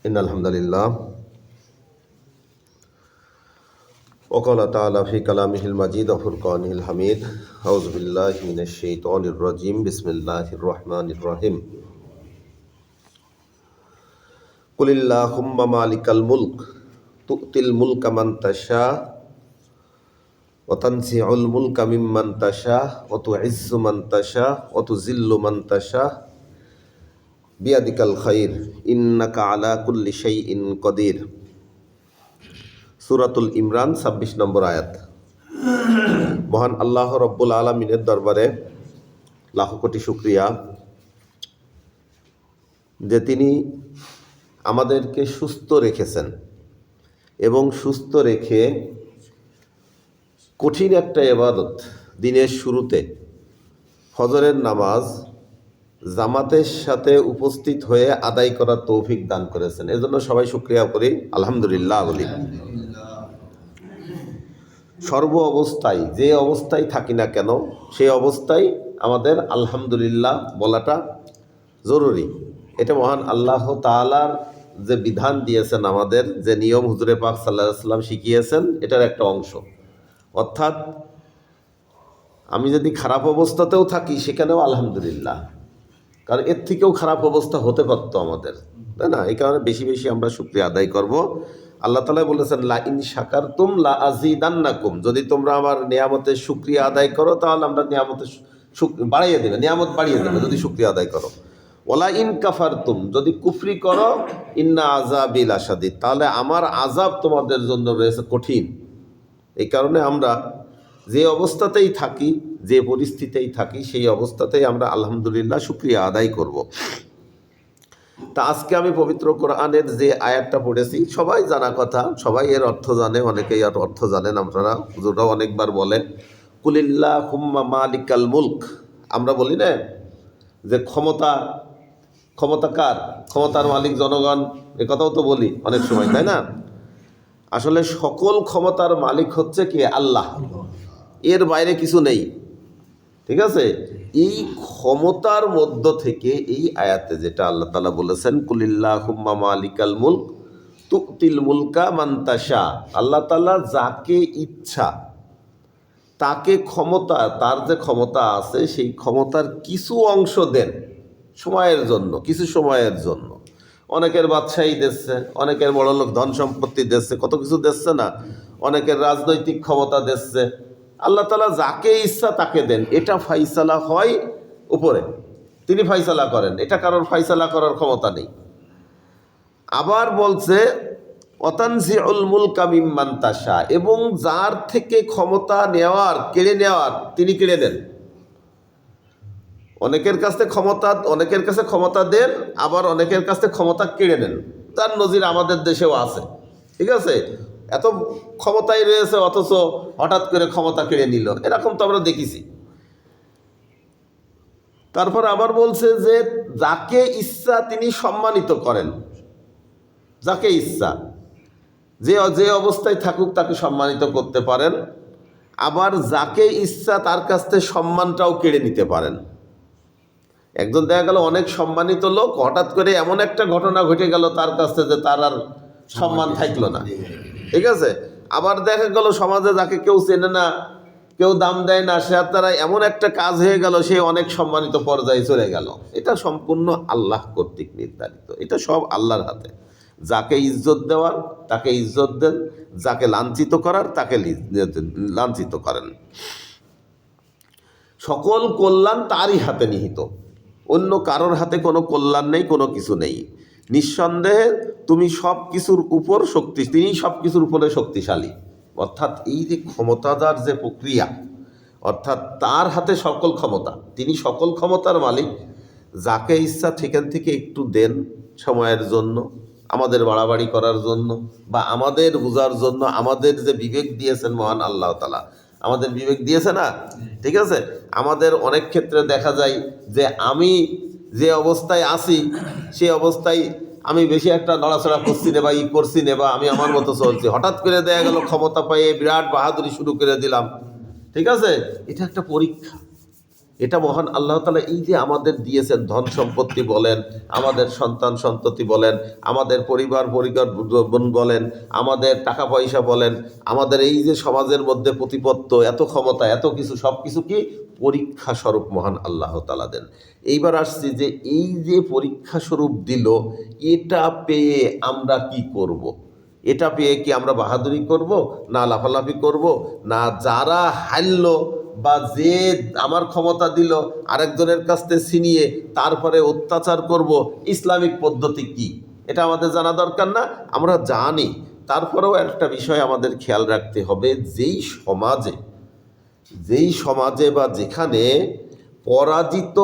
إن الحمد لله وقال تعالى في كلامه المجيد وفرقانه الحميد أعوذ بالله من الشيطان الرجيم بسم الله الرحمن الرحيم قل اللهم مالك الملك تؤتي الملك من تشاء وتنزع الملك ممن تشاء وتعز من تشاء وتذل من تشاء বিয়াদিকাল খাইর ইন্নাকা আলা কুল্লি শাইইন কদির। সূরাতুল ইমরান ২৬ নম্বর আয়াত। মহান আল্লাহ রব্বুল আলামিনের দরবারে লাখো কোটি শুকরিয়া যে তিনি আমাদেরকে সুস্থ রেখেছেন এবং সুস্থ রেখে কঠিন একটা ইবাদত দিনের শুরুতে ফজরের নামাজ জামাতের সাথে উপস্থিত হয়ে আদায় করার তৌফিক দান করেছেন। এজন্য সবাই শুকরিয়া করি, আলহামদুলিল্লাহ বলি। সর্ব অবস্থায় যে অবস্থায় থাকি না কেন সেই অবস্থায় আমাদের আলহামদুলিল্লাহ বলাটা জরুরি। এটা মহান আল্লাহ তাআলার যে বিধান দিয়েছেন, আমাদের যে নিয়ম হুজুরে পাক সাল্লাল্লাহু আলাইহি ওয়াসাল্লাম শিখিয়েছেন, এটার একটা অংশ। অর্থাৎ আমি যদি খারাপ অবস্থাতেও থাকি সেখানেও আলহামদুলিল্লাহ, কারণ এর থেকেও খারাপ অবস্থা হতে পারতো আমাদের, তাই না? এই কারণে বেশি বেশি আমরা শুকরিয়া আদায় করব। আল্লাহ তাআলা বলেছেন লা ইন শাকারতুম লা আযীদান্নাকুম, যদি তোমরা আমার নিয়ামতের শুকরিয়া আদায় করো তাহলে আমরা নিয়ামতের বাড়িয়ে দেবে, নিয়ামত বাড়িয়ে দেবে যদি শুকরিয়া আদায় করো। ওয়ালা ইন কাফারতুম, যদি কুফরি করো ইন্না আযাবি লাশাদীদ, তাহলে আমার আযাব তোমাদের জন্য রয়েছে কঠিন। এই কারণে আমরা যে অবস্থাতেই থাকি, যে পরিস্থিতিতেই থাকি, সেই অবস্থাতেই আমরা আলহামদুলিল্লাহ শুকরিয়া আদায় করব। তা আজকে আমি পবিত্র কোরআনের যে আয়াতটা পড়েছি, সবাই জানা কথা, সবাই এর অর্থ জানে, অনেকেই এর অর্থ জানেন, আপনারা হুজুররাও অনেকবার বলে কুলিল্লাহুম্মা মালিকাল মুলক। আমরা বলি না যে ক্ষমতা কার? ক্ষমতার মালিক জনগণ, এ কথাও তো বলি অনেক সময়, তাই না? আসলে সকল ক্ষমতার মালিক হচ্ছে কি? আল্লাহ, এর বাইরে কিছু নেই। ঠিক আছে? এই ক্ষমতার মধ্য থেকে এই আয়াতে যেটা আল্লাহ তাআলা বলেছেন কুলিল্লাহুম্মা মালিকাল মুলক তুতিল মুলকা মান তাশা, আল্লাহ তাআলা যাকে ইচ্ছা তাকে ক্ষমতা, তার যে ক্ষমতা আছে সেই ক্ষমতার কিছু অংশ দেন সময়ের জন্য, কিছু সময়ের জন্য। অনেকের বাদশাহী দিচ্ছে, অনেকের বড়লোক ধন সম্পত্তি দিচ্ছে, কত কিছু দিচ্ছে না, অনেকের রাজনৈতিক ক্ষমতা দিচ্ছে। আল্লাহ তাআলা যাকে ইচ্ছা তাকে দেন, এটা ফাইসালা হয় উপরে, তিনি ফাইসালা করেন, এটা কারোর ফাইসালা করার ক্ষমতা নেই। আবার বলছে ওয়াতানজিউল মুলকা মিম্মান তাশা, এবং যার থেকে ক্ষমতা নেওয়ার, কেড়ে নেওয়ার, তিনি কেড়ে দেন। অনেকের কাছে ক্ষমতা দেন, আবার অনেকের কাছে ক্ষমতা কেড়ে নেন। তার নজির আমাদের দেশেও আছে। ঠিক আছে? এত ক্ষমতায় রয়েছে অথচ হঠাৎ করে ক্ষমতা কেড়ে নিল, এরকম তো আমরা দেখেছি। তারপর আবার বলছে যে যাকে ইচ্ছা তিনি সম্মানিত করেন, যাকে ইচ্ছা যে অবস্থায় থাকুক তাকে সম্মানিত করতে পারেন, আবার যাকে ইচ্ছা তার কাছ থেকে সম্মানটাও কেড়ে নিতে পারেন। একজন দেখা গেল অনেক সম্মানিত লোক, হঠাৎ করে এমন একটা ঘটনা ঘটে গেল তার কাছ থেকে, তার আর সম্মান থাকলো না। ঠিক আছে? আবার দেখা গেল সমাজে যাকে কেউ চেনে না, কেউ দাম দেয় না, সে তারা এমন একটা কাজ হয়ে গেল, সে অনেক সম্মানিত পর্যায়ে চলে গেল। এটা সম্পূর্ণ আল্লাহ কর্তৃক নির্ধারিত, এটা সব আল্লাহর হাতে। যাকে ইজ্জত দেওয়ার তাকে ইজ্জত দেন, যাকে লাঞ্ছিত করার তাকে লাঞ্ছিত করেন। সকল কল্যাণ তারই হাতে নিহিত, অন্য কারোর হাতে কোনো কল্যাণ নেই, কোনো কিছু নেই। নিঃসন্দেহে তুমি সব কিছুর উপর তিনি সব কিছুর উপরে শক্তিশালী। অর্থাৎ এই যে ক্ষমতাদার যে প্রক্রিয়া, অর্থাৎ তার হাতে সকল ক্ষমতা, তিনি সকল ক্ষমতার মালিক। যাকে ইচ্ছা সেখান থেকে একটু দেন সময়ের জন্য, আমাদের বাড়াবাড়ি করার জন্য বা আমাদের বোঝার জন্য। আমাদের যে বিবেক দিয়েছেন মহান আল্লাহ তাআলা, আমাদের বিবেক দিয়েছে না? ঠিক আছে? আমাদের অনেক ক্ষেত্রে দেখা যায় যে আমি যে অবস্থায় আছি সেই অবস্থায় আমি বেশি একটা নড়াচড়া করছি না বা করছি না, বা আমি আমার মতো চলছি। হঠাৎ করে দেখা গেল ক্ষমতা পাইয়ে বিরাট বাহাদুরি শুরু করে দিলাম। ঠিক আছে? এটা একটা পরীক্ষা, এটা মহান আল্লাহ তাআলা এই যে আমাদের দিয়েছেন ধন সম্পত্তি বলেন, আমাদের সন্তান সন্ততি বলেন, আমাদের পরিবার পরিজন বলেন, আমাদের টাকা পয়সা বলেন, আমাদের এই যে সমাজের মধ্যে প্রতিপত্ত, এত ক্ষমতা, এত কিছু, সব কিছু কি পরীক্ষা স্বরূপ মহান আল্লাহ তাআলা দেন। এইবার আসছি যে এই যে পরীক্ষা স্বরূপ দিল, এটা পেয়ে আমরা কি করব। এটা পেয়ে কি আমরা বাহাদুরি করব, না লাফালাফি করব, না যারা হারল বা যে আমার ক্ষমতা দিল আরেকজনের কাছ থেকে ছিনিয়ে তারপরে অত্যাচার করব, ইসলামিক পদ্ধতি কি এটা আমাদের জানা দরকার না? আমরা জানি, তারপরেও একটা বিষয় আমাদের খেয়াল রাখতে হবে, যেই সমাজে বা যেখানে পরাজিত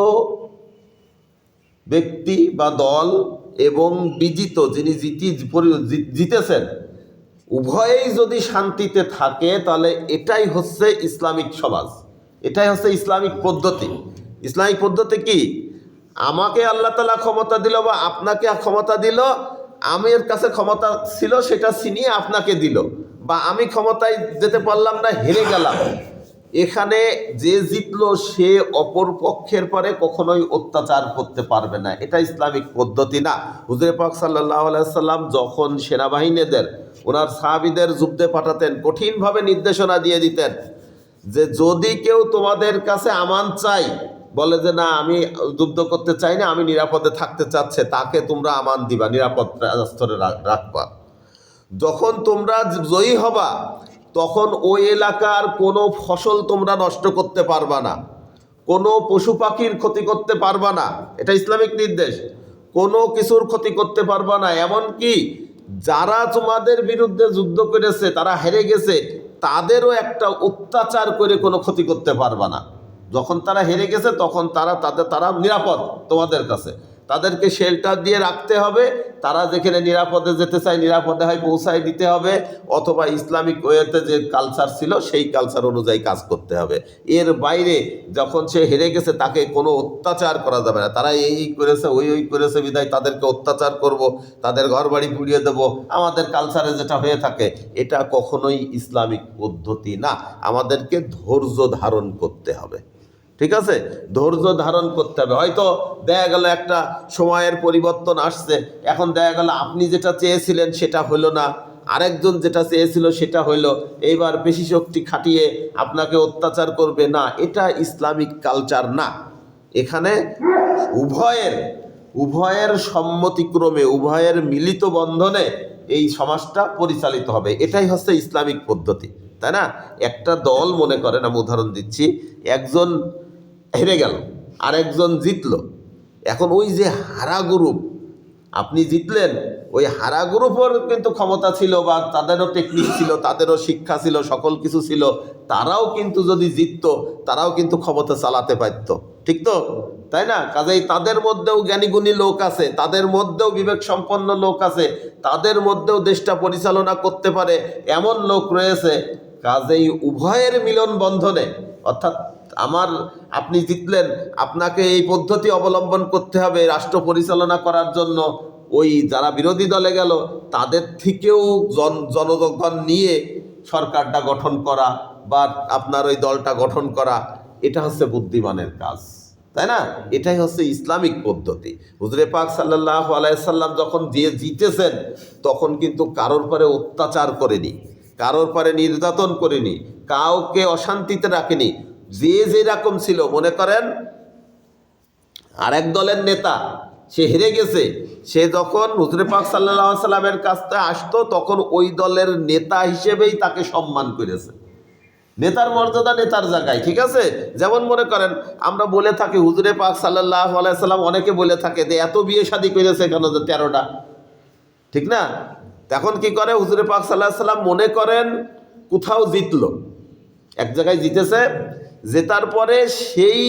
ব্যক্তি বা দল এবং বিজিত যিনি জিতেছেন উভয়েই যদি শান্তিতে থাকে, তাহলে এটাই হচ্ছে ইসলামিক সমাজ, এটাই হচ্ছে ইসলামিক পদ্ধতি। ইসলামিক পদ্ধতি কি? আমাকে আল্লাহ তাআলা ক্ষমতা দিল বা আপনাকে ক্ষমতা দিল, আমার কাছে ক্ষমতা ছিল সেটা ছিনিয়ে আপনাকে দিল, বা আমি ক্ষমতায় যেতে পারলাম না, হেরে গেলাম, এখানে যে জিতলো সে অপর পক্ষের পরে কখনোই অত্যাচার করতে পারবে না। এটা ইসলামিক পদ্ধতি না। হুজুরে পাক সাল্লাল্লাহু আলাইহি সাল্লাম যখন সেনাবাহিনীদের ওনার সাহাবীদের যুদ্ধে পাঠাতেন, কঠিনভাবে নির্দেশনা দিয়ে দিতেন যে যদি কেউ তোমাদের কাছে আমান চাই, বলে যে না আমি যুদ্ধ করতে চাই না, আমি নিরাপদে থাকতে চাচ্ছে, তাকে তোমরা আমান দিবা, নিরাপদ স্তরে রাখবা। যখন তোমরা জয়ী হবা তখন ওই এলাকার কোনো ফসল তোমরা নষ্ট করতে পারবা না, কোনো পশু পাখির ক্ষতি করতে পারবা না, এটা ইসলামিক নির্দেশ। কোনো কিছুর ক্ষতি করতে পারবা না, এমনকি যারা তোমাদের বিরুদ্ধে যুদ্ধ করেছে, তারা হেরে গেছে, তাদেরও একটা অত্যাচার করে কোনো ক্ষতি করতে পারবা না। যখন তারা হেরে গেছে তখন তারা নিরাপদ তোমাদের কাছে, তাদেরকে শেল্টার দিয়ে রাখতে হবে, তারা যেখানে নিরাপদে যেতে চায় নিরাপদে হয় পৌঁছায় দিতে হবে, অথবা ইসলামিক ওয়েতে যে কালচার ছিল সেই কালচার অনুযায়ী কাজ করতে হবে। এর বাইরে যখন সে হেরে গেছে তাকে কোনো অত্যাচার করা যাবে না। তারা এই করেছে ওই করেছে বিধায় তাদেরকে অত্যাচার করব, তাদের ঘরবাড়ি পুড়িয়ে দেব, আমাদের কালচারে যেটা হয়ে থাকে, এটা কখনোই ইসলামিক পদ্ধতি না। আমাদেরকে ধৈর্য ধারণ করতে হবে, ঠিক আছে? ধৈর্য ধারণ করতে হবে। হয়তো দেখা গেল একটা সময়ের পরিবর্তন আসছে, এখন দেখা গেল আপনি যেটা চেয়েছিলেন সেটা হলো না, আরেকজন যেটা চেয়েছিল সেটা হইলো, এইবার পেশি শক্তি খাটিয়ে আপনাকে অত্যাচার করবে, না, এটা ইসলামিক কালচার না। এখানে উভয়ের সম্মতিক্রমে, উভয়ের মিলিত বন্ধনে এই সমাজটা পরিচালিত হবে, এটাই হচ্ছে ইসলামিক পদ্ধতি, তাই না? একটা দল, মনে করেন আমি উদাহরণ দিচ্ছি, একজন হেরে গেল আর একজন জিতলো, এখন ওই যে হারা গ্রুপ, আপনি জিতলেন, ওই হারা গ্রুপের কিন্তু ক্ষমতা ছিল বা তাদেরও টেকনিক ছিল, তাদেরও শিক্ষা ছিল, সকল কিছু ছিল, তারাও কিন্তু যদি জিততো তারাও কিন্তু ক্ষমতা চালাতে পারতো, ঠিক তো? তাই না? কাজেই তাদের মধ্যেও জ্ঞানীগুণী লোক আছে, তাদের মধ্যেও বিবেক সম্পন্ন লোক আছে, তাদের মধ্যেও দেশটা পরিচালনা করতে পারে এমন লোক রয়েছে। কাজেই উভয়ের মিলন বন্ধনে, অর্থাৎ আপনি জিতলেন, আপনাকে এই পদ্ধতি অবলম্বন করতে হবে রাষ্ট্র পরিচালনা করার জন্য, ওই যারা বিরোধী দলে গেল তাদের থেকেও জনগণ নিয়ে সরকারটা গঠন করা বা আপনার ওই দলটা গঠন করা, এটা হচ্ছে বুদ্ধিমানের কাজ, তাই না? এটাই হচ্ছে ইসলামিক পদ্ধতি। হুজুরে পাক সাল্লাল্লাহু আলাইহি সাল্লাম যখন জিতেছেন তখন কিন্তু কারোর পরে অত্যাচার করেনি, কারোর পরে নির্যাতন করেনি, কাউকে অশান্তিতে রাখেনি। যে যেরকম ছিল, মনে করেন আরেক দলের নেতা, সে হেরে গেছে, সে যখন হুজুরে পাক সাল্লাল্লাহু আলাইহি সাল্লামের কাছে আসতো তখন ওই দলের নেতা হিসেবেই তাকে সম্মান করেছে, নেতার মর্যাদা নেতার জায়গায়, ঠিক আছে? যেমন মনে করেন আমরা বলে থাকি হুজুরে পাক সাল্লাল্লাহু আলাইহি সাল্লাম, অনেকে বলে থাকে যে এত বিয়ে শাদী করেছে কেন, যে 13টা, ঠিক না? তখন কি করে হুজুরে পাক সাল্লাল্লাহু আলাইহি সাল্লাম, মনে করেন কোথাও জিতলো, এক জায়গায় জিতেছে, জেতার পরে সেই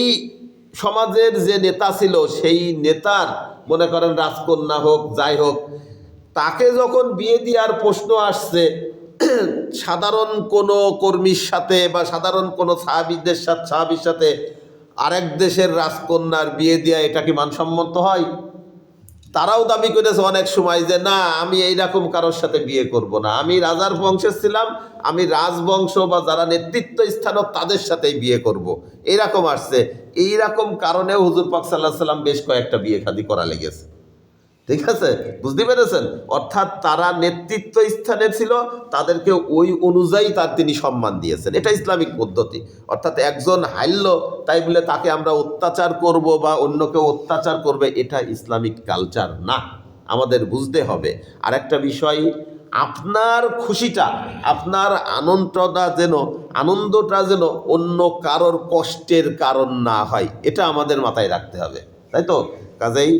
সমাজের যে নেতা ছিল সেই নেতার, মনে করেন রাজকন্যা হোক যাই হোক, তাকে যখন বিয়ে দেওয়ার প্রশ্ন আসছে, সাধারণ কোনো কর্মীর সাথে বা সাধারণ কোনো সাহাবীর সাথে আরেক দেশের রাজকন্যার বিয়ে দেওয়া, এটা কি মানসম্মত হয়? তারাও দাবি করেছে অনেক সময় যে না, আমি এইরকম কারোর সাথে বিয়ে করব না, আমি রাজার বংশের ছিলাম, আমি রাজবংশ বা যারা নেতৃত্ব স্থানও তাদের সাথেই বিয়ে করব। এইরকম আসছে। এইরকম কারণেও হুজুর পাক সাল্লাল্লাহু আলাইহি সাল্লাম বেশ কয়েকটা বিয়ে শাদী করা লেগেছে। ঠিক আছে, বুঝতে পেরেছেন? অর্থাৎ তারা নেতৃত্ব স্থানে ছিল, তাদেরকে ওই অনুযায়ী তিনি সম্মান দিয়েছেন। এটা ইসলামিক পদ্ধতি। অর্থাৎ একজন হাইল্য তাই বলে তাকে আমরা অত্যাচার করব বা অন্য কেউ অত্যাচার করবে, এটা ইসলামিক কালচার না। আমাদের বুঝতে হবে আর একটা বিষয়, আপনার খুশিটা, আপনার আনন্দটা যেন অন্য কারোর কষ্টের কারণ না হয়, এটা আমাদের মাথায় রাখতে হবে, তাই তো? কাজেই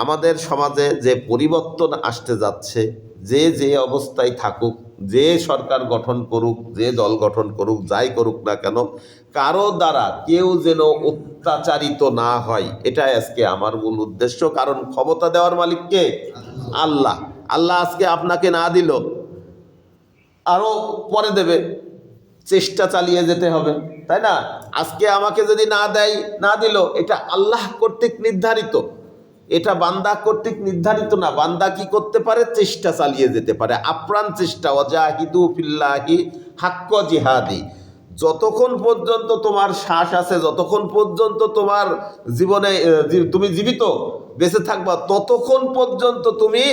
আমাদের সমাজে যে পরিবর্তন আসতে যাচ্ছে, যে অবস্থায় থাকুক, যে সরকার গঠন করুক, যে দল গঠন করুক, যাই করুক না কেন, কারো দ্বারা কেউ যেন অত্যাচারিত না হয়, এটাই আজকে আমার মূল উদ্দেশ্য। কারণ ক্ষমতা দেওয়ার মালিক কে? আল্লাহ। আল্লাহ আজকে আপনাকে না দিল, আরও পরে দেবে, চেষ্টা চালিয়ে যেতে হবে, তাই না? আজকে আমাকে যদি না দেয়, না দিল, এটা আল্লাহ কর্তৃক নির্ধারিত, এটা বান্দা কর্তৃক নির্ধারিত না। বান্দা কি করতে পারে? চেষ্টা চালিয়ে যেতে পারে, আপ্রাণ চেষ্টা। ওয়াজাহিদু ফিল্লাহি হাক্ক জিহাদি। যতক্ষণ পর্যন্ত তোমার শ্বাস আছে, যতক্ষণ পর্যন্ত তোমার জীবনে তুমি জীবিত বেঁচে থাকবা, ততক্ষণ পর্যন্ত তুমি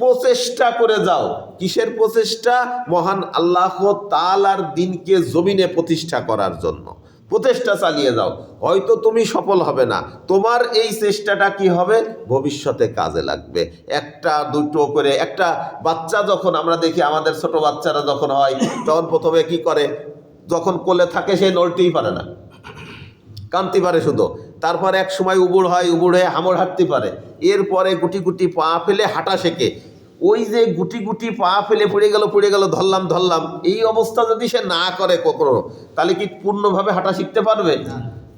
প্রচেষ্টা করে যাও। কিসের প্রচেষ্টা? মহান আল্লাহ তাআলার দ্বীনকে জমিনে প্রতিষ্ঠা করার জন্য প্রচেষ্টা চালিয়ে যাও। হয়তো তুমি সফল হবে না, তোমার এই চেষ্টাটা কি হবে? ভবিষ্যতে কাজে লাগবে। একটা দুটো করে, একটা বাচ্চা যখন আমরা দেখি, আমাদের ছোট বাচ্চারা যখন হয়, তখন প্রথমে কি করে? যখন কোলে থাকে সে নড়তেই পারে না, কাঁদতে পারে শুধু। তারপর এক সময় উবুড় হয়, উবুড় হয়ে হামড় হাঁটতে পারে। এরপরে গুটি গুটি পা ফেলে হাঁটা শেখে। ওই যে গুটি গুটি পা ফেলে পড়ে গেল, ধরলাম, এই অবস্থা যদি সে না করে কখনো, তাহলে কি পূর্ণভাবে হাঁটা শিখতে পারবে?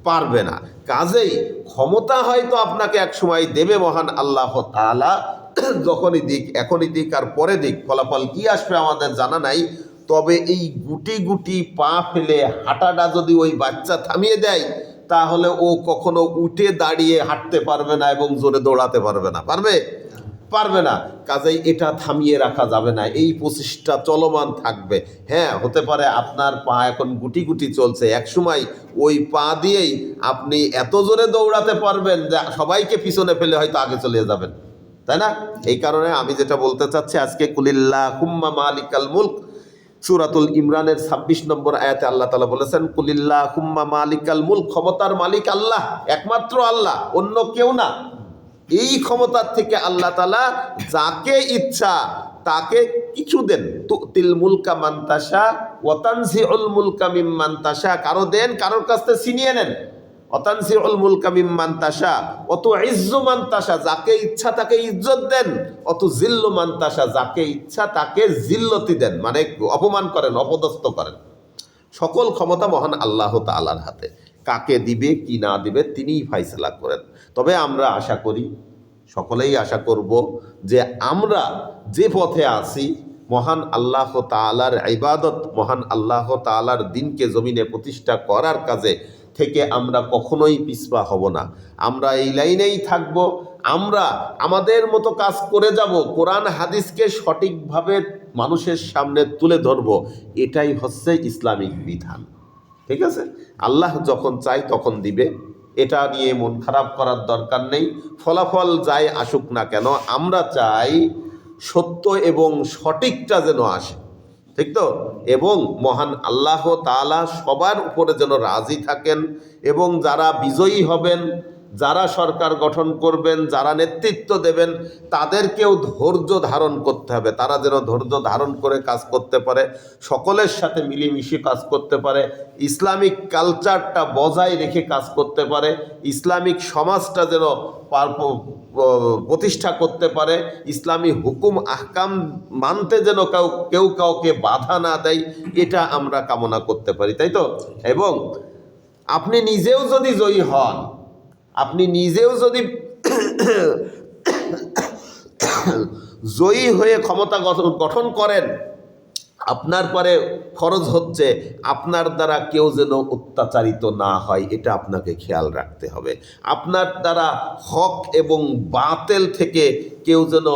পারবে না। কাজেই ক্ষমতা হয়তো আপনাকে এক সময় দেবে মহান আল্লাহ তাআলা, যখনই দিক, এখনই দিক আর পরে দিক, ফলাফল কি আসবে আমাদের জানা নাই। তবে এই গুটি গুটি পা ফেলে হাঁটাটা যদি ওই বাচ্চা থামিয়ে দেয়, তাহলে ও কখনো উঠে দাঁড়িয়ে হাঁটতে পারবে না এবং জোরে দৌড়াতে পারবে না। পারবে না। কাজেই এটা থামিয়ে রাখা যাবে না, এই প্রচেষ্টা চলমান থাকবে। হ্যাঁ, হতে পারে আপনার পা এখন গুটি গুটি চলছে, একসময় ওই পা দিয়েই আপনি এত জোরে দৌড়াতে পারবেন যে সবাইকে পিছনে ফেলে হয়তো আগে চলে যাবেন, তাই না? এই কারণে আমি যেটা বলতে চাচ্ছি আজকে, কুলিল্লাহুম্মা মালিকাল মুলক, সূরাতুল ইমরানের 26 নম্বর আয়াতে আল্লাহ তাআলা বলেছেন, কুলিল্লাহুম্মা মালিকাল মুলক, ক্ষমতার মালিক আল্লাহ, একমাত্র আল্লাহ, অন্য কেউ না। এই ক্ষমতার থেকে আল্লাহ তাআলা যাকে ইচ্ছা তাকে কিছু দেন। তুতিল মুলকা মান তাশা ওয়া তানজিউল মুলকা মিম্মান তাশা, কারো দেন, কারোর কাছ থেকে ছিনিয়ে নেন। অতানজিউল মুলকা মিম্মান তাশা ওয়া তুইজ্জু মান তাশা, যাকে ইচ্ছা তাকে ইজ্জত দেন। ওয়া তুযিল্লু মান তাশা, যাকে ইচ্ছা তাকে জিল্লতি দেন, মানে অপমান করেন, অপদস্থ করেন। সকল ক্ষমতা মহান আল্লাহ তাআলার হাতে। কাকে দিবে কি না দিবে তিনিই ফাইসলা করেন। তবে আমরা আশা করি, সকলেই আশা করব যে আমরা যে পথে আছি, মহান আল্লাহ তাআলার ইবাদত, মহান আল্লাহ তাআলার দ্বীনকে জমিনে প্রতিষ্ঠা করার কাজে থেকে আমরা কখনোই পিছপা হব না। আমরা এই লাইনেই থাকব। আমরা আমাদের মতো কাজ করে যাব, কোরআন হাদিসকে সঠিকভাবে মানুষের সামনে তুলে ধরব। এটাই হচ্ছে ইসলামিক বিধান। ঠিক আছে? আল্লাহ যখন চায় তখন দিবে, এটা নিয়ে মন খারাপ করার দরকার নেই। ফলাফল যাই আসুক না কেন, আমরা চাই সত্য এবং সঠিকটা যেন আসে, ঠিক তো? এবং মহান আল্লাহ তাআলা সবার উপরে যেন রাজি থাকেন, এবং যারা বিজয়ী হবেন, যারা সরকার গঠন করবেন, যারা নেতৃত্ব দেবেন, তাদেরকেও ধৈর্য ধারণ করতে হবে। তারা যেন ধৈর্য ধারণ করে কাজ করতে পারে, সকলের সাথে মিলেমিশে কাজ করতে পারে, ইসলামিক কালচারটা বজায় রেখে কাজ করতে পারে, ইসলামিক সমাজটা যেন প্রতিষ্ঠা করতে পারে, ইসলামী হুকুম আহকাম মানতে যেন কেউ কাউকে বাধা না দেয়, এটা আমরা কামনা করতে পারি, তাই তো? এবং আপনি নিজেও যদি জয়ী হন, আপনি নিজেও যদি জয়ী হয়ে ক্ষমতা গঠন করেন, আপনার পরে ফরজ হচ্ছে আপনার দ্বারা কেউ যেন অত্যাচারিত না হয়, এটা আপনাকে খেয়াল রাখতে হবে। আপনার দ্বারা হক এবং বাতেল থেকে কেউ যেন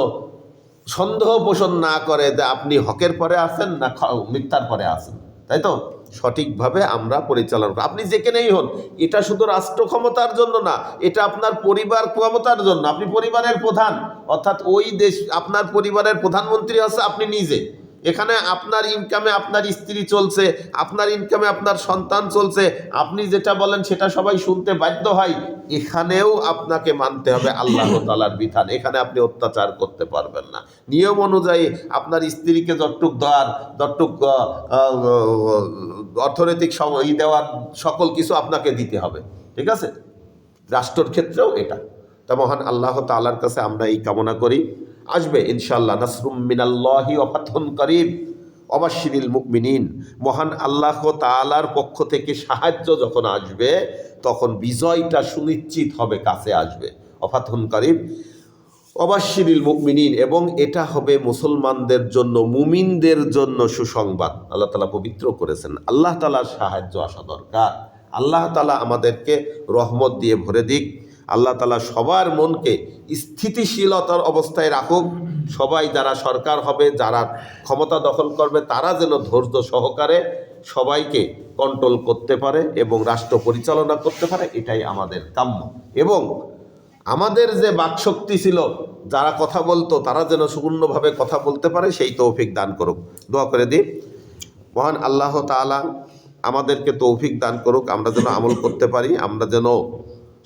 সন্দেহ পোষণ না করে যে আপনি হকের পরে আছেন না মিথ্যার পরে আছেন, তাই তো? সঠিকভাবে আমরা পরিচালনা করি। আপনি যেখানেই হন, এটা শুধু রাষ্ট্র ক্ষমতার জন্য না, এটা আপনার পরিবার ক্ষমতার জন্য। আপনি পরিবারের প্রধান, অর্থাৎ ওই দেশ, আপনার পরিবারের প্রধানমন্ত্রী আছে আপনি নিজে। এখানে আপনার ইনকামে আপনার স্ত্রী চলছে, আপনার ইনকামে আপনার সন্তান চলছে, আপনি যেটা বলেন সেটা সবাই শুনতে বাধ্য হয়। এখানেও আপনাকে মানতে হবে আল্লাহ তাআলার বিধান। এখানে আপনি অত্যাচার করতে পারবেন না। নিয়ম অনুযায়ী আপনার স্ত্রীকে যতটুক দেওয়ার, যতটুক অর্থনৈতিক দেওয়ার সকল কিছু আপনাকে দিতে হবে, ঠিক আছে? রাষ্ট্রের ক্ষেত্রেও এটা। তা মহান আল্লাহ তাআলার কাছে আমরা এই কামনা করি, আসবে ইনশাআল্লাহ নাসরুম মিনাল্লাহি ওয়া ফাতহুন করিব ওয়াবাশশিরিল মুমিনিন। মহান আল্লাহ তাআলার পক্ষ থেকে সাহায্য যখন আসবে তখন বিজয়টা সুনিশ্চিত হবে, কাছে আসবে। ওয়া ফাতহুন করিব ওয়াবাশশিরিল মুমিনিন, এবং এটা হবে মুসলমানদের জন্য, মুমিনদের জন্য সুসংবাদ। আল্লাহ তাআলা পবিত্র করেছেন। আল্লাহ তাআলার সাহায্য আসা দরকার। আল্লাহ তাআলা আমাদেরকে রহমত দিয়ে ভরে দিক। আল্লাহ তাআলা সবার মনকে স্থিতিশীলতার অবস্থায় রাখুক। সবাই যারা সরকার হবে, যারা ক্ষমতা দখল করবে, তারা যেন ধৈর্য সহকারে সবাইকে কন্ট্রোল করতে পারে এবং রাষ্ট্র পরিচালনা করতে পারে, এটাই আমাদের কাম্য। এবং আমাদের যে বাকশক্তি ছিল, যারা কথা বলতো, তারা যেন সুপূর্ণভাবে কথা বলতে পারে, সেই তৌফিক দান করুক। দোয়া করে দিই মহান আল্লাহ তাআলা আমাদেরকে তৌফিক দান করুক, আমরা যেন আমল করতে পারি, আমরা যেন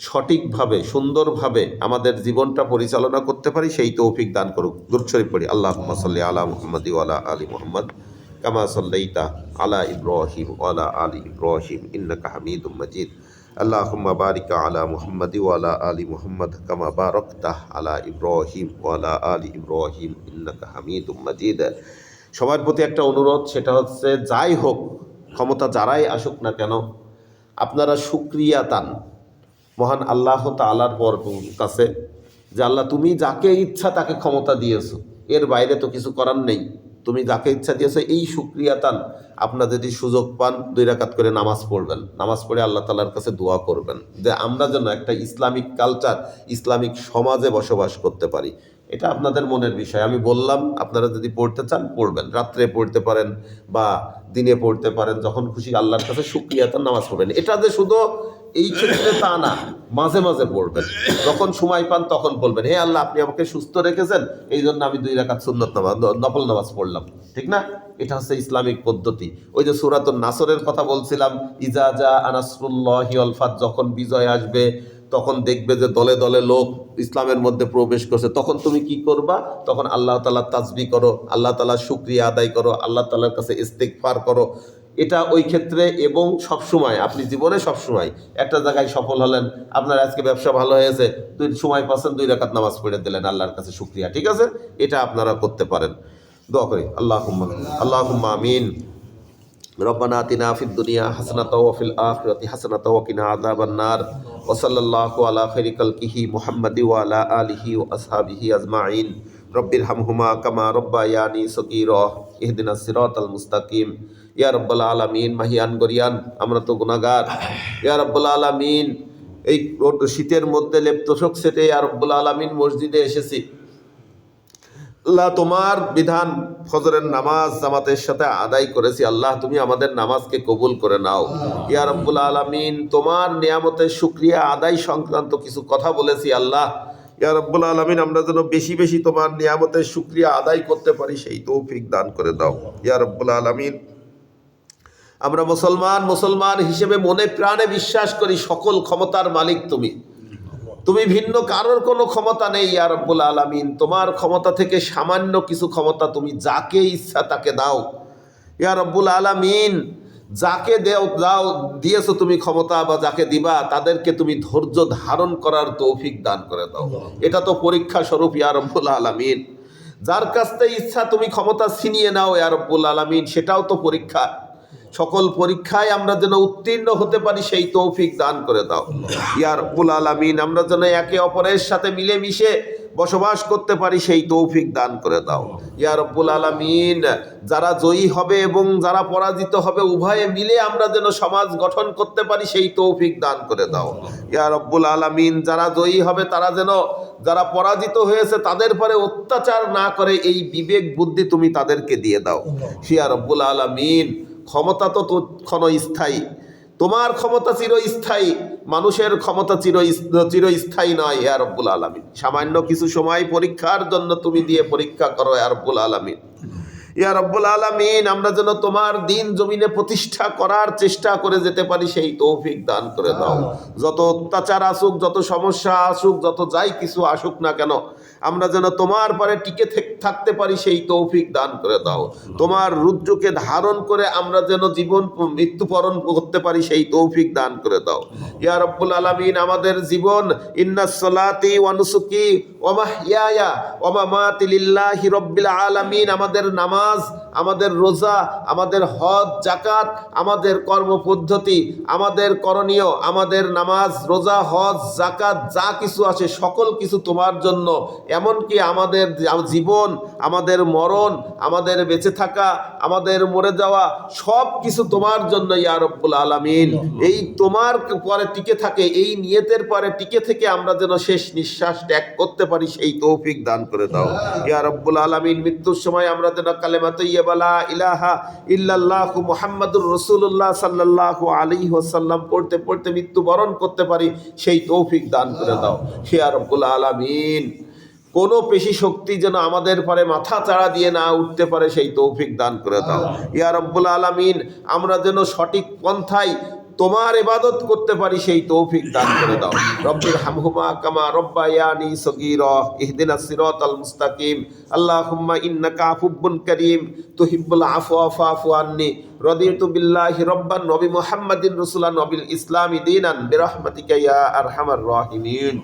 সঠিকভাবে সুন্দরভাবে আমাদের জীবনটা পরিচালনা করতে পারি, সেই তৌফিক দান করুক। দুরূদ শরীফ পড়ি। আল্লাহুম্মা সাল্লি আলা মুহাম্মাদ ওয়া আলা আলি মুহাম্মাদ কামা সাল্লাইতা আলা ইব্রাহিম ওয়া আলা আলি ইব্রাহিম ইন্নাকা হামিদুম মাজিদ। আল্লাহুম্মা বারিক আলা মুহাম্মাদ ওয়া আলা আলি মুহাম্মাদ কামা বারাকতা আলা ইব্রাহিম ওয়া আলা আলি ইব্রাহিম ইন্নাকা হামিদুম মাজিদ। সবার প্রতি একটা অনুরোধ, সেটা হচ্ছে যাই হোক, ক্ষমতা যারাই আসুক না কেন, আপনারা শুকরিয়া তান মহান আল্লাহ তাআলার কাছে যে আল্লাহ, তুমি যাকে ইচ্ছা তাকে ক্ষমতা দিয়েছো, এর বাইরে তো কিছু করার নেই। তুমি যাকে ইচ্ছা দিয়েছো, এই শুকরিয়া তান। আপনারা যদি সুযোগ পান 2 রাকাত করে নামাজ পড়বেন, নামাজ পড়ে আল্লাহ তাআলার কাছে দোয়া করবেন যে আমরা যেন একটা ইসলামিক কালচার, ইসলামিক সমাজে বসবাস করতে পারি। এটা আপনাদের মনের বিষয়। আমি বললাম, আপনারা যদি পড়তে চান পড়বেন, রাত্রে পড়তে পারেন বা দিনে পড়তে পারেন, যখন খুশি আল্লাহর কাছে শুকরিয়া তান নামাজ পড়বেন। এটা যে শুধু এই ক্ষেত্রে তা না, মাঝে মাঝে পড়বেন, যখন সময় পান তখন বলবেন, হে আল্লাহ, আপনি আমাকে সুস্থ রেখেছেন, এই জন্য আমি 2 রাকাত সুন্নত নামাজ, নফল নামাজ পড়লাম, ঠিক না? এটা হচ্ছে ইসলামিক পদ্ধতি। ওই যে সূরাতুন নাসরের কথা বলছিলাম, ইজা জা আনাসরুল্লাহি ওয়াল ফাত, যখন বিজয় আসবে তখন দেখবে যে দলে দলে লোক ইসলামের মধ্যে প্রবেশ করছে, তখন তুমি কি করবা? তখন আল্লাহ তাআলার তাসবিহ করো, আল্লাহ তাআলার শুকরিয়া আদায় করো, আল্লাহ তাআলার কাছে ইস্তিগফার করো। এটা ওই ক্ষেত্রে, এবং সবসময় আপনি জীবনে সবসময় একটা জায়গায় সফল হলেন, আপনার আজকে ব্যবসা ভালো হয়েছে, সময় পাচ্ছেন 2 রাকাত নামাজ পড়ে দিলেন, আল্লাহর কাছে শুকরিয়া, ঠিক আছে? এটা আপনারা করতে পারেন। দোয়া করি। আল্লাহুম্মা আমিন। রব্বানা আতিনা ফিদ দুনিয়া হাসানাতাও ওয়া ফিল আখিরাতি হাসানাতাও ওয়া কিনা আযাবান নার। ওয়া সাল্লাল্লাহু আলা খাইরি খালকিহি মুহাম্মাদি ওয়া আলা আলিহি ওয়া আসহাবিহি আজমাইন। রব্বির হামহুমা কামা রব্বায়ানি সগীরা। ইহদিনাস সিরাতাল মুস্তাকিম। ইয়া রাব্বাল আলামিন। মাহিয়ান গরিয়ান, আমরা তো গুনাহগার। ইয়া রাব্বাল আলামিন, এই শীতের মধ্যে লেপ্তশোক সেটে ইয়া রাব্বাল আলামিন মসজিদে এসেছি। আল্লাহ, তোমার বিধান ফজরের নামাজ জামাতের সাথে আদায় করেছি। আল্লাহ, তুমি আমাদের নামাজকে কবুল করে নাও। ইয়া রাব্বুল আলামিন, তোমার নিয়ামতের শুকরিয়া আদায় সংক্রান্ত কিছু কথা বলেছি। আল্লাহ, ইয়া রাব্বুল আলামিন, আমরা যেন বেশি বেশি তোমার নিয়ামতের শুকরিয়া আদায় করতে পারি, সেই তৌফিক দান করে দাও। ইয়া রাব্বুল আলামিন, আমরা মুসলমান হিসেবে মনে প্রাণে বিশ্বাস করি সকল ক্ষমতার মালিক তুমি। তুমি ভিন্ন কারোর কোনো ক্ষমতা নেই। ইয়া রাব্বুল আলামিন, তোমার ক্ষমতা থেকে সামান্য কিছু ক্ষমতা তুমি যাকে ইচ্ছা তাকে দাও। ইয়া রাব্বুল আলামিন, যাকে দাও দিয়েছো তুমি ক্ষমতা, বা যাকে দিবা তাদেরকে তুমি ধৈর্য ধারণ করার তৌফিক দান করে দাও। এটা তো পরীক্ষা স্বরূপ। ইয়া রাব্বুল আলামিন, যার কাছ থেকে ইচ্ছা তুমি ক্ষমতা ছিনিয়ে নাও ইয়া রাব্বুল আলামিন, সেটাও তো পরীক্ষা। সকল পরীক্ষায় আমরা যেন উত্তীর্ণ হতে পারি, সেই তৌফিক দান করে দাও। ইয়া রাব্বুল আলামিন, আমরা যেন একে অপরের সাথে মিলেমিশে বসবাস করতে পারি সেই তৌফিক দান করে দাও ইয়া রব্বুল আলামিন। যারা জয়ী হবে এবং যারা পরাজিত হবে উভয়ে মিলে আমরা যেন সমাজ গঠন করতে পারি সেই তৌফিক দান করে দাও ইয়া রব্বুল আলামিন। যারা জয়ী হবে তারা যেন যারা পরাজিত হয়েছে তাদের পরে অত্যাচার না করে এই বিবেক বুদ্ধি তুমি তাদেরকে দিয়ে দাও ইয়া রব্বুল আলামিন। ক্ষমতা তো ক্ষণস্থায়ী, তোমার ক্ষমতা চিরস্থায়ী, মানুষের ক্ষমতা চিরস্থায়ী নয় ইয়া রব্বুল আলামিন। সামান্য কিছু সময় পরীক্ষার জন্য তুমি দিয়ে পরীক্ষা করো ইয়া রব্বুল আলামিন। ইয়া রব্বুল আলামিন, আমরা যেন তোমার দিন জমিনে প্রতিষ্ঠা করার চেষ্টা করে যেতে পারি সেই তৌফিক দান করে দাও। যত অত্যাচার আসুক, যত সমস্যা আসুক, যত যাই কিছু আসুক না কেন, আমরা যেন তোমার পরে টিকে থাকতে পারি সেই তৌফিক দান করে দাও। তোমার রুদ্রকে ধারণ করে আমরা যেন জীবন মৃত্যুবরণ করতে পারি সেই তৌফিক দান করে দাও ইয়া রব্বুল আলামিন। আমাদের জীবন ইন্নাস সালাতি ওয়া নুসুকি ওয়া মাহইয়ায়া ওয়া মামাতি লিল্লাহি রাব্বিল আলামিন, আমাদের নামাজ, আমাদের রোজা, আমাদের হজ যাকাত, আমাদের কর্মপদ্ধতি, আমাদের করণীয়, আমাদের নামাজ রোজা হজ যাকাত যা কিছু আছে সকল কিছু তোমার জন্য। এমনকি আমাদের জীবন, আমাদের মরণ, আমাদের বেঁচে থাকা, আমাদের মরে যাওয়া সব কিছু তোমার জন্য ইয়া রব্বুল আলামিন। এই তোমার পরে টিকে থাকে, এই নিয়তের পরে টিকে থেকে আমরা যেন শেষ নিঃশ্বাস ত্যাগ করতে পারি সেই তৌফিক দান করে দাও ইয়া রব্বুল আলামিন। মৃত্যুর সময় আমরা যেন কালেমা তাইয়্যিবা লা ইলাহা ইল্লাল্লাহু মুহাম্মাদুর রাসূলুল্লাহ সাল্লাল্লাহু আলাইহি ওয়াসাল্লাম পড়তে পড়তে মৃত্যুবরণ করতে পারি সেই তৌফিক দান করে দাও ইয়া রব্বুল আলামিন। কোনো পেশি শক্তি যেন আমাদের পরে মাথা চাড়া দিয়ে না উঠতে পারে সেই তৌফিক দান করে দাও ইয়া রব্বুল আলামিন। আমরা যেন সঠিক পন্থায় তোমার ইবাদত করতে পারি সেই তৌফিক দান করে দাও। রব্বির হামহুমা কামা রব্বায়ানি সগীরা ইহদিনাস সিরাতাল মুস্তাকিম। আল্লাহুম্মা ইন্নাকা আফুব্বুন কারীম তুহিব্বুল আফওয়া ফাফু আন্নি। রাদিতু বিল্লাহি রাব্বান ওয়া বি মুহাম্মাদিন রাসূলান ওয়া বিল ইসলামি দীনান বিরহমাতিকা ইয়া আরহামার রাহিমিন।